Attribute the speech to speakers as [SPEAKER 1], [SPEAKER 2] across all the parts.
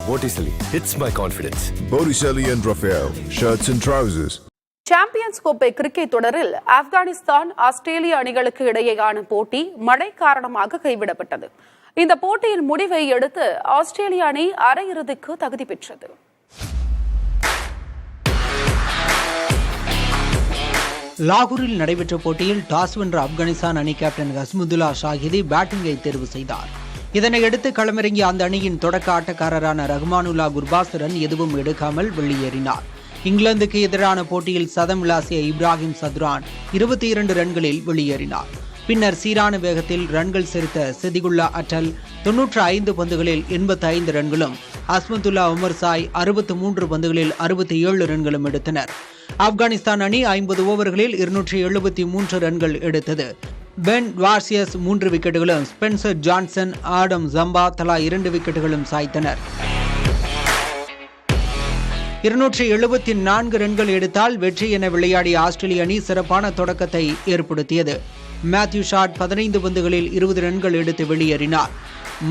[SPEAKER 1] Botticelli, it's my confidence.
[SPEAKER 2] Botticelli and Raphael, shirts and trousers.
[SPEAKER 3] Champions கோப்பை cricket தொடரில் ஆப்கானிஸ்தான் ஆஸ்திரேலிய அணிகளுக்கு இடையேயான போட்டி மழை காரணமாக கைவிடப்பட்டது. இந்த போட்டியின் முடிவை அடுத்து ஆஸ்திரேலிய அணி அரையிறுதிக்கு தகுதி பெற்றது.
[SPEAKER 4] லாகூரில் நடைபெற்ற போட்டியில் டாஸ் வென்ற ஆப்கானிஸ்தான் அணி கேப்டன் ஹஸ்முதுல்லா ஷாஹிதி பேட்டிங்கை தேர்வு செய்தார். இதனையடுத்து களமிறங்கிய அந்த அணியின் தொடக்க ஆட்டக்காரரான ரஹ்மானுல்லா குர்பாஸ் ரன் எதுவும் எடுக்காமல் வெளியேறினார். இங்கிலாந்துக்கு எதிரான போட்டியில் சதம் விளாசிய இப்ராஹிம் சத்ரான் 22 ரன்களில் வெளியேறினார். பின்னர் சீரான வேகத்தில் ரன்கள் சேர்த்த செதிகுல்லா அட்டல் 95 பந்துகளில் 85 ரன்களும், அஸ்மதுல்லா உமர் சாய் 63 பந்துகளில் 67 ரன்களும் எடுத்தனர். ஆப்கானிஸ்தான் அணி 50 ஓவர்களில் 273 ரன்கள் எடுத்தது. பென் வார்சியஸ் 3 விக்கெட்டுகளும், ஸ்பென்சர் ஜான்சன், ஆடம் ஜம்பா தலா 2 விக்கெட்டுகளும் சாய்த்தனர். 274 ரன்கள் எடுத்தால் வெற்றி என விளையாடிய ஆஸ்திரேலிய அணி சிறப்பான தொடக்கத்தை ஏற்படுத்தியது. மேத்யூ ஷாட் 15 பந்துகளில் 20 ரன்கள் எடுத்து வெளியேறினார்.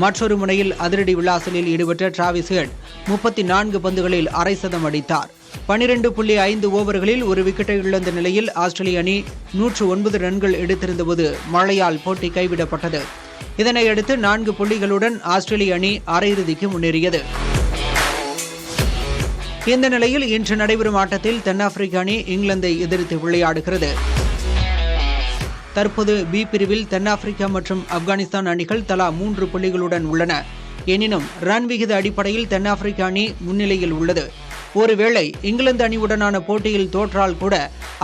[SPEAKER 4] மற்றொரு முனையில் அதிரடி விளாசலில் ஈடுபட்ட டிராவிஸ் ஹெட் 34 பந்துகளில் அரை சதம் அடித்தார். 12.5 ஓவர்களில் ஒரு விக்கெட்டை இழந்த நிலையில் ஆஸ்திரேலிய அணி 109 ரன்கள் எடுத்திருந்தபோது மழையால் போட்டி கைவிடப்பட்டது. இதனையடுத்து 4 புள்ளிகளுடன் ஆஸ்திரேலிய அணி அரையிறுதிக்கு முன்னேறியது. இந்த நிலையில் இன்று நடைபெறும் ஆட்டத்தில் தென்னாப்பிரிக்க அணி இங்கிலாந்தை எதிர்த்து விளையாடுகிறது. தற்போது பி பிரிவில் தென்னாப்பிரிக்கா மற்றும் ஆப்கானிஸ்தான் அணிகள் தலா 3 புள்ளிகளுடன் உள்ளன. எனினும் ரன் விகித அடிப்படையில் தென்னாப்பிரிக்க அணி முன்னிலையில் உள்ளது. ஒருவேளை இங்கிலாந்து அணியுடனான போட்டியில் தோற்றால் கூட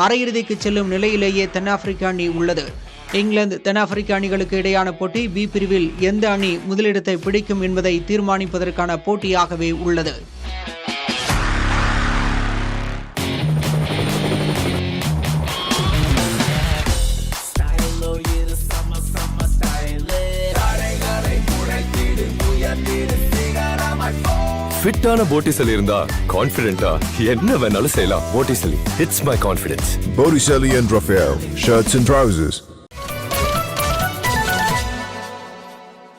[SPEAKER 4] அரையிறுதிக்கு செல்லும் நிலையிலேயே தென்னாப்பிரிக்க அணி உள்ளது. இங்கிலாந்து தென்னாப்பிரிக்க அணிகளுக்கு இடையான போட்டி பி பிரிவில் எந்த அணி முதலிடத்தை பிடிக்கும் என்பதை தீர்மானிப்பதற்கான போட்டியாகவே உள்ளது.
[SPEAKER 1] ஃபிட்டான Botticelli இருந்தா கான்ஃபிடென்ட்டா என்ன வேணாலும் செய்யலாம். Botticelli, it's my confidence.
[SPEAKER 2] Botticelli and Raphael, shirts and trousers.